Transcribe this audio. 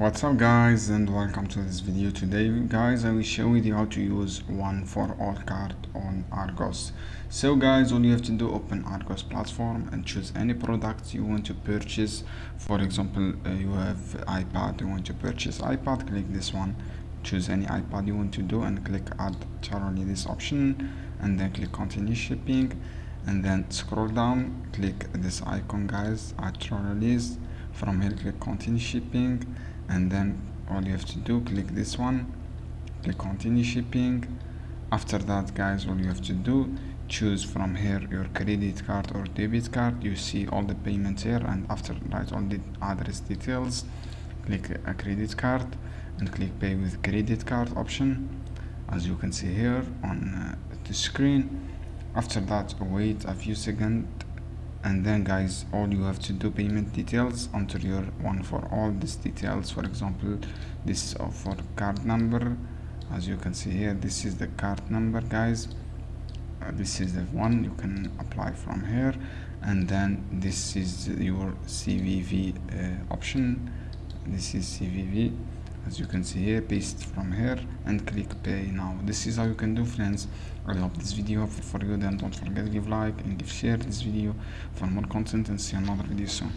What's up guys, and welcome to this video. Today guys, I will show you how to use One4All card on Argos. So guys, all you have to do, open Argos platform and choose any product you want to purchase. For example, you have iPad, you want to purchase iPad, click this one, choose any iPad you want to do and click add thoroughly this option, and then click continue shipping, and then scroll down, click this icon guys, add thoroughly. From here click continue shipping, and then all you have to do, click this one, click continue shipping. After that guys, all you have to do, choose from here your credit card or debit card. You see all the payments here, and after write all the address details, click a credit card and click pay with credit card option, as you can see here on the screen. After that, wait a few seconds, and then guys, all you have to do, payment details, enter your One4All these details. For example, this is for card number, as you can see here, this is the card number guys. This is the one you can apply from here, and then this is your CVV option. This is CVV, as you can see here, paste from here and click pay now. This is how you can do, friends. I hope this video helpful for you. Then don't forget to give like and give share this video for more content, and see another video soon.